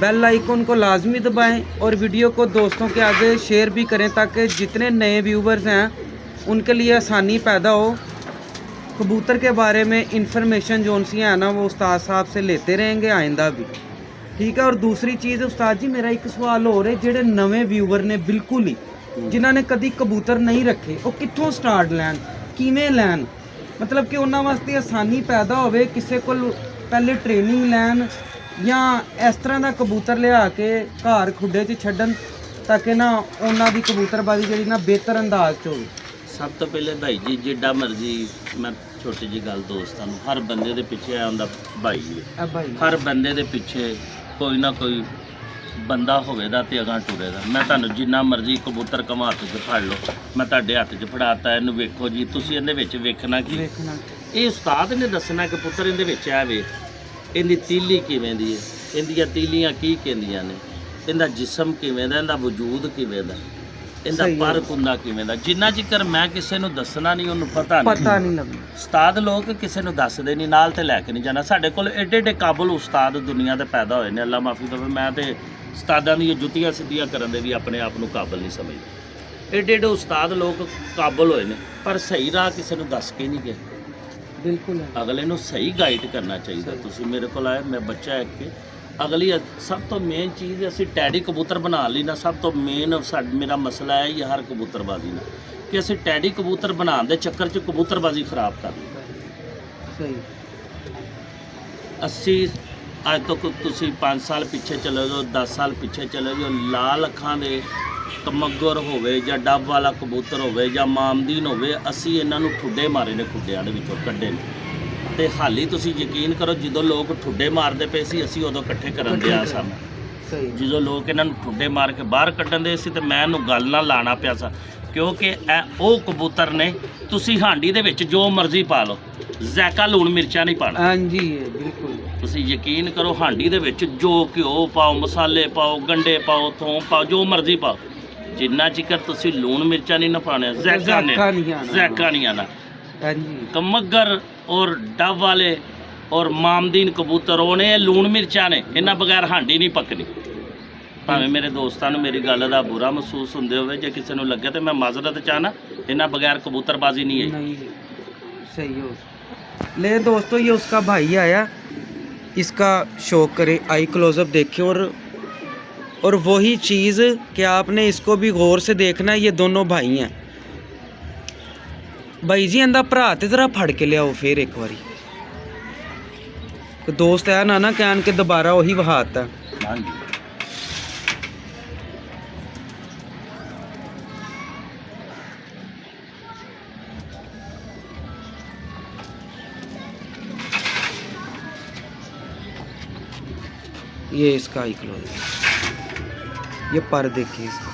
बेल आइकन को लाजमी दबाएं और वीडियो को दोस्तों के आगे शेयर भी करें ताकि जितने नए व्यूवर्स हैं उनके लिए आसानी पैदा हो। कबूतर के बारे में इंफॉर्मेशन जो सी है ना वो उस्ताद साहब से लेते रहेंगे आइंदा भी, ठीक है। और दूसरी चीज़ उस्ताद जी, मेरा एक सवाल हो रहा है, ਜਿਹੜੇ ਨਵੇਂ व्यूवर ने बिल्कुल ही ਜਿਨ੍ਹਾਂ ਨੇ ਕਦੀ ਕਬੂਤਰ ਨਹੀਂ ਰੱਖੇ, ਉਹ ਕਿੱਥੋਂ ਸਟਾਰਟ ਲੈਣ, ਕਿਵੇਂ ਲੈਣ, ਮਤਲਬ ਕਿ ਉਹਨਾਂ ਵਾਸਤੇ ਆਸਾਨੀ ਪੈਦਾ ਹੋਵੇ, ਕਿਸੇ ਕੋਲ ਪਹਿਲੇ ਟ੍ਰੇਨਿੰਗ ਲੈਣ ਜਾਂ ਇਸ ਤਰ੍ਹਾਂ ਦਾ ਕਬੂਤਰ ਲਿਆ ਕੇ ਘਰ ਖੁੱਡੇ 'ਚ ਛੱਡਣ ਤਾਂ ਕਿ ਨਾ ਉਹਨਾਂ ਦੀ ਕਬੂਤਰਬਾਜ਼ੀ ਜਿਹੜੀ ਨਾ ਬਿਹਤਰ ਅੰਦਾਜ਼ 'ਚ ਹੋਵੇ। ਸਭ ਤੋਂ ਪਹਿਲੇ ਭਾਈ ਜੀ, ਜਿੱਡਾ ਮਰਜ਼ੀ ਮੈਂ ਛੋਟੀ ਜੀ ਗੱਲ ਦੋਸਤਾਂ ਨੂੰ, ਹਰ ਬੰਦੇ ਦੇ ਪਿੱਛੇ ਆਉਂਦਾ ਭਾਈ ਹੈ, ਹਰ ਬੰਦੇ ਦੇ ਪਿੱਛੇ ਕੋਈ ਨਾ ਕੋਈ ਬੰਦਾ ਹੋਵੇਗਾ ਤੇ ਅਗਾਂ ਟੁਰੇਗਾ। ਮੈਂ ਤੁਹਾਨੂੰ ਜਿੰਨਾ ਮਰਜ਼ੀ ਕਬੂਤਰ ਕਮਾ ਹੱਥ 'ਚ ਫੜ ਲਓ, ਮੈਂ ਤੁਹਾਡੇ ਹੱਥ 'ਚ ਫੜਾਤਾ, ਇਹਨੂੰ ਵੇਖੋ ਜੀ, ਤੁਸੀਂ ਇਹਦੇ ਵਿੱਚ ਵੇਖਣਾ ਕੀ, ਇਹ ਉਸਤਾਦ ਨੇ ਦੱਸਣਾ ਕਿ ਪੁੱਤਰ ਇਹਦੇ ਵਿੱਚ ਆ ਵੇਖ, ਇਹਦੀ ਤੀਲੀ ਕਿਵੇਂ ਦੀ ਹੈ, ਇਹਦੀਆਂ ਤੀਲੀਆਂ ਕੀ ਕਹਿੰਦੀਆਂ ਨੇ, ਇਹਦਾ ਜਿਸਮ ਕਿਵੇਂ ਦਾ, ਇਹਦਾ ਵਜੂਦ ਕਿਵੇਂ ਦਾ, ਇਹਦਾ ਪਰ ਕੁੰਦਾ ਕਿਵੇਂ ਦਾ। ਜਿੰਨਾ ਚਿਰ ਮੈਂ ਕਿਸੇ ਨੂੰ ਦੱਸਣਾ ਨਹੀਂ, ਉਹਨੂੰ ਪਤਾ ਨਹੀਂ ਲੱਗਦਾ। ਉਸਤਾਦ ਲੋਕ ਕਿਸੇ ਨੂੰ ਦੱਸਦੇ ਨਹੀਂ, ਨਾਲ ਤੇ ਲੈ ਕੇ ਨਹੀਂ ਜਾਣਾ। ਸਾਡੇ ਕੋਲ ਏਡੇ ਏਡੇ ਕਾਬਲ ਉਸਤਾਦ ਦੁਨੀਆ ਤੇ ਪੈਦਾ ਹੋਏ ਨੇ, ਅੱਲਾ ਮਾਫੀ ਦੇਵੇ, ਮੈਂ ਤੇ ਉਸਤਾਦਾਂ ਦੀਆਂ ਜੁੱਤੀਆਂ ਸਿੱਧੀਆਂ ਕਰਨ ਦੇ ਵੀ ਆਪਣੇ ਆਪ ਨੂੰ ਕਾਬਲ ਨਹੀਂ ਸਮਝਦਾ। ਏਡੇ ਏਡੇ ਉਸਤਾਦ ਲੋਕ ਕਾਬਲ ਹੋਏ ਨੇ, ਪਰ ਸਹੀ ਰਾਹ ਕਿਸੇ ਨੂੰ ਦੱਸ ਕੇ ਨਹੀਂ ਗਏ। ਬਿਲਕੁਲ ਅਗਲੇ ਨੂੰ ਸਹੀ ਗਾਈਡ ਕਰਨਾ ਚਾਹੀਦਾ। ਤੁਸੀਂ ਮੇਰੇ ਕੋਲ ਆਏ, ਮੈਂ ਬੱਚਾ ਇੱਕ ਕੇ ਅਗਲੀ ਸਭ ਤੋਂ ਮੇਨ ਚੀਜ਼ ਅਸੀਂ ਟੈਡੀ ਕਬੂਤਰ ਬਣਾ ਲਈ ਨਾ, ਸਭ ਤੋਂ ਮੇਨ ਮੇਰਾ ਮਸਲਾ ਹੈ ਇਹ ਹਰ ਕਬੂਤਰਬਾਜ਼ੀ ਨਾਲ ਕਿ ਅਸੀਂ ਟੈਡੀ ਕਬੂਤਰ ਬਣਾਉਣ ਦੇ ਚੱਕਰ 'ਚ ਕਬੂਤਰਬਾਜ਼ੀ ਖਰਾਬ ਕਰ ਲਈ। ਸਹੀ। ਅਸੀਂ ਅੱਜ ਤੋਂ ਤੁਸੀਂ 5 ਸਾਲ ਪਿੱਛੇ ਚਲੇ ਜਾਓ, 10 ਸਾਲ ਪਿੱਛੇ ਚਲੇ ਜਾਓ, ਲਾਲ ਅੱਖਾਂ ਦੇ ਕਮੱਗਰ ਹੋਵੇ ਜਾਂ ਡੱਬ ਵਾਲਾ ਕਬੂਤਰ ਹੋਵੇ ਜਾਂ ਮਾਮਦੀਨ ਹੋਵੇ, ਅਸੀਂ ਇਹਨਾਂ ਨੂੰ ਠੁੱਡੇ ਮਾਰੇ ਨੇ, ਖੁੱਡਿਆਂ ਦੇ ਵਿੱਚੋਂ ਕੱਢੇ ਨੇ। ਤੇ ਹਾਲੀ ਤੁਸੀਂ ਯਕੀਨ ਕਰੋ, ਜਦੋਂ ਲੋਕ ਠੁੱਡੇ ਮਾਰਦੇ ਪਏ ਸੀ ਅਸੀਂ ਉਦੋਂ ਇਕੱਠੇ ਕਰਨ ਦਿਆ ਸਨ। ਜਦੋਂ ਲੋਕ ਇਹਨਾਂ ਨੂੰ ਠੁੱਡੇ ਮਾਰ ਕੇ ਬਾਹਰ ਕੱਢਣ ਦੇ ਸੀ ਤੇ ਮੈਂ ਇਹਨੂੰ ਗੱਲ ਨਾਲ ਲਾਣਾ ਪਿਆ ਸਾਂ, ਕਿਉਂਕਿ ਇਹ ਉਹ ਕਬੂਤਰ ਨੇ, ਤੁਸੀਂ ਹਾਂਡੀ ਦੇ ਵਿੱਚ ਜੋ ਮਰਜ਼ੀ ਪਾ ਲਓ, ਜ਼ਾਇਕਾ ਲੂਣ ਮਿਰਚਾਂ ਨਹੀਂ ਪਾਣਾ। ਹਾਂਜੀ ਬਿਲਕੁਲ। ਤੁਸੀਂ ਯਕੀਨ ਕਰੋ, ਹਾਂਡੀ ਦੇ ਵਿੱਚ ਜੋ ਘਿਓ ਪਾਓ, ਮਸਾਲੇ ਪਾਓ, ਗੰਡੇ ਪਾਓ, ਥੋਮ ਪਾਓ, ਜੋ ਮਰਜ਼ੀ ਪਾਓ, ਜਿੰਨਾ ਚਿਰ ਤੁਸੀਂ ਲੂਣ ਮਿਰਚਾਂ ਨਹੀਂ ਨਾ ਪਾਉਣੇ, ਜ਼ਾਇਕਾ ਨਹੀਂ ਆਣਾ। ਕਮੱਗਰ ਔਰ ਡੱਬ ਵਾਲੇ ਔਰ ਮਾਮਦੀਨ ਕਬੂਤਰ ਉਹਨੇ ਲੂਣ ਮਿਰਚਾਂ ਨੇ, ਇਹਨਾਂ ਬਗੈਰ ਹਾਂਡੀ ਨਹੀਂ ਪੱਕਣੀ। ਭਾਵੇਂ ਮੇਰੇ ਦੋਸਤਾਂ ਨੂੰ ਮੇਰੀ ਗੱਲ ਦਾ ਬੁਰਾ ਮਹਿਸੂਸ ਹੁੰਦੇ ਹੋਵੇ, ਜੇ ਕਿਸੇ ਨੂੰ ਲੱਗੇ ਤੇ ਮੈਂ ਮਾਜ਼ਰਤ ਚਾਹਨਾ, ਇਹਨਾਂ बगैर कबूतरबाजी नहीं है। सही हो ले दोस्तों, ये उसका भाई आया, इसका शौक करे, आई क्लोजअप देखे और वही चीज़ कि आपने इसको भी गौर से देखना है। ये दोनों भाई हैं। भाई जी इंदा भरा ते जरा फड़ के लियाओ फिर एक बारी, दोस्त है ना कहन के दोबारा वही वहाता। हाँ जी। ये इसका आई क्लोज, ये पर देखिए इसका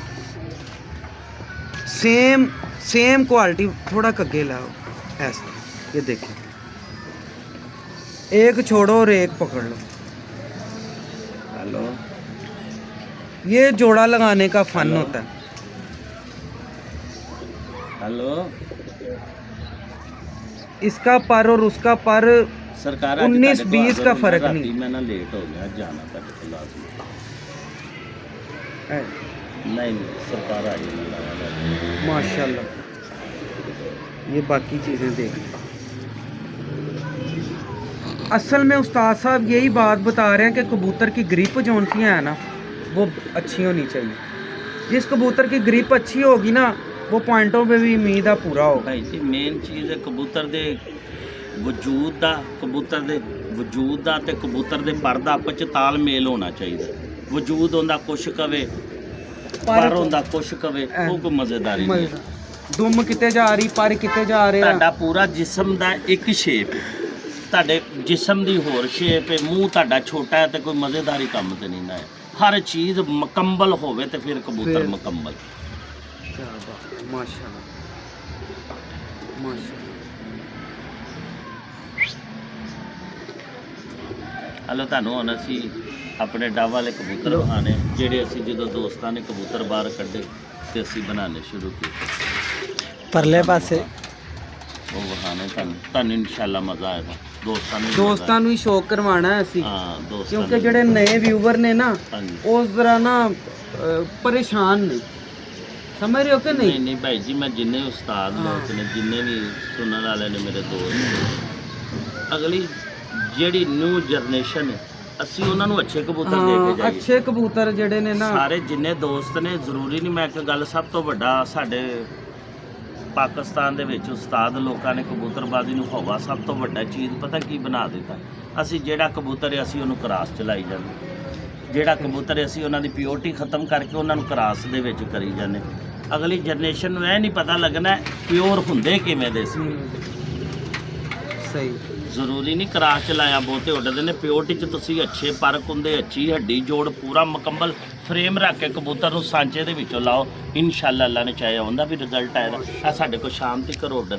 सेम क्वालिटी, थोड़ा कग्गे लाओ ऐसा, ये देखिए, एक छोड़ो और एक पकड़ लो। हेलो, ये जोड़ा लगाने का फन होता है। हेलो, इसका पर और उसका पर सरकार 19-20 का फर्क नहीं। मैं ना लेट हो गया, जाना था लाजमी। नहीं सरकार आई माशाल्लाह। ये बाकी चीज़ें देख, असल में उस्ताद साहब यही बात बता रहे हैं कि कबूतर की ग्रिप जो सी है ना वो अच्छी होनी चाहिए। जिस कबूतर की ग्रिप अच्छी होगी ना वो पॉइंटों पे भी उम्मीद है पूरा होगा। भाई जी मेन चीज़ है कबूतर दे वजूद दा, कबूतर दे वजूद दा ते कबूतर दे पर दा आपस च तालमेल होना चाहिए। वजूद होंदा कुछ कवे, पर होंदा कुछ कवे, वो कोई मज़ेदारी नहीं। दुम किते जा रही, पर किते जा रहे, ਤੁਹਾਡਾ ਪੂਰਾ ਜਿਸਮ ਦਾ ਇੱਕ ਸ਼ੇਪ ਹੈ, ਤੁਹਾਡੇ ਜਿਸਮ ਦੀ ਹੋਰ ਸ਼ੇਪ ਹੈ, ਮੂੰਹ ਤੁਹਾਡਾ ਛੋਟਾ ਹੈ ਤੇ ਕੋਈ ਮਜ਼ੇਦਾਰੀ ਕੰਮ ਤੇ ਨਹੀਂ ਨਾ ਹੈ। ਹਰ ਚੀਜ਼ ਮੁਕੰਮਲ ਹੋਵੇ ਤੇ ਫਿਰ ਕਬੂਤਰ ਮੁਕੰਮਲ। क्या बात है, माशाल्लाह माशाल्लाह। ਹਲੋ ਤੁਹਾਨੂੰ ਹੁਣ ਅਸੀਂ ਆਪਣੇ ਡੱਬ ਵਾਲੇ ਕਬੂਤਰ ਵਿਖਾਣੇ ਜਿਹੜੇ ਅਸੀਂ ਜਦੋਂ ਦੋਸਤਾਂ ਨੇ ਕਬੂਤਰ ਬਾਹਰ ਕੱਢੇ ਤੇ ਅਸੀਂ ਬਣਾਉਣੇ ਸ਼ੁਰੂ ਕੀਤੇ। परले पासे ਉਹ ਵਿਖਾਣੇ ਤੁਹਾਨੂੰ ਇਨਸ਼ਾਅੱਲਾ ਮਜ਼ਾ ਆਏਗਾ। ਦੋਸਤਾਂ ਨੂੰ ਹੀ ਸ਼ੌਕ ਕਰਵਾਉਣਾ ਹੈ ਅਸੀਂ, ਹਾਂ ਦੋਸਤਾਂ ਕਿਉਂਕਿ ਜਿਹੜੇ ਨਏ ਵਿਊਵਰ ਨੇ ਨਾ ਹਾਂਜੀ ਉਸ ਤਰ੍ਹਾਂ ਨਾ ਪਰੇਸ਼ਾਨ ਨੇ, ਸਮਝ ਰਹੇ ਹੋ ਕਿ ਨਹੀਂ ਨਹੀਂ? ਨਹੀਂ ਭਾਈ ਜੀ, ਮੈਂ ਜਿੰਨੇ ਉਸਤਾਦ ਲੋਕ ਨੇ ਜਿੰਨੇ ਵੀ ਸੁਣਨ ਵਾਲੇ ਨੇ ਮੇਰੇ ਦੋਸਤ, ਅਗਲੀ ਜਿਹੜੀ ਨਿਊ ਜਨਰੇਸ਼ਨ ਹੈ ਅਸੀਂ ਉਹਨਾਂ ਨੂੰ ਅੱਛੇ ਕਬੂਤਰ ਦੇ ਕੇ ਹਾਂ, ਜਾਈਏ। ਅੱਛੇ ਕਬੂਤਰ ਜਿਹੜੇ ਨੇ ਨਾ, ਸਾਰੇ ਜਿੰਨੇ ਦੋਸਤ ਨੇ, ਜ਼ਰੂਰੀ ਨਹੀਂ, ਮੈਂ ਇੱਕ ਗੱਲ ਸਭ ਤੋਂ ਵੱਡਾ ਸਾਡੇ ਪਾਕਿਸਤਾਨ ਦੇ ਵਿੱਚ ਉਸਤਾਦ ਲੋਕਾਂ ਨੇ ਕਬੂਤਰਬਾਜ਼ੀ ਨੂੰ ਹਵਾ ਸਭ ਤੋਂ ਵੱਡਾ ਚੀਜ਼ ਪਤਾ ਕੀ ਬਣਾ ਦਿੱਤਾ। ਅਸੀਂ ਜਿਹੜਾ ਕਬੂਤਰ ਹੈ ਅਸੀਂ ਉਹਨੂੰ ਕਰਾਸ ਚਲਾਈ ਜਾਂਦੇ, ਜਿਹੜਾ ਕਬੂਤਰ ਹੈ ਅਸੀਂ ਉਹਨਾਂ ਦੀ ਪਿਓਰਟੀ ਖਤਮ ਕਰਕੇ ਉਹਨਾਂ ਨੂੰ ਕਰਾਸ ਦੇ ਵਿੱਚ ਕਰੀ ਜਾਂਦੇ। ਅਗਲੀ ਜਨਰੇਸ਼ਨ ਨੂੰ ਇਹ ਨਹੀਂ ਪਤਾ ਲੱਗਣਾ ਪਿਓਰ ਹੁੰਦੇ ਕਿਵੇਂ ਦੇ ਸੀ। ਸਹੀ ਜ਼ਰੂਰੀ ਨਹੀਂ ਕਰਾਸ ਚਲਾਇਆ ਬਹੁਤੇ ਉੱਡਦੇ ਨੇ, ਪਿਓਰਟੀ 'ਚ ਤੁਸੀਂ ਅੱਛੇ ਪਰਖ ਹੁੰਦੇ, ਅੱਛੀ ਹੱਡੀ ਜੋੜ, ਪੂਰਾ ਮੁਕੰਮਲ ਫਰੇਮ ਰੱਖ ਕੇ ਕਬੂਤਰ ਨੂੰ ਸਾਂਚੇ ਦੇ ਵਿੱਚੋਂ ਲਾਓ, ਇਨਸ਼ਾਅੱਲਾ ਅੱਲਾ ਨੇ ਚਾਹਿਆ ਉਹਦਾ ਵੀ ਰਿਜ਼ਲਟ ਆਏਗਾ। ਆ ਸਾਡੇ ਕੋਲ ਸ਼ਾਮ ਤੱਕ ਉੱਡਣ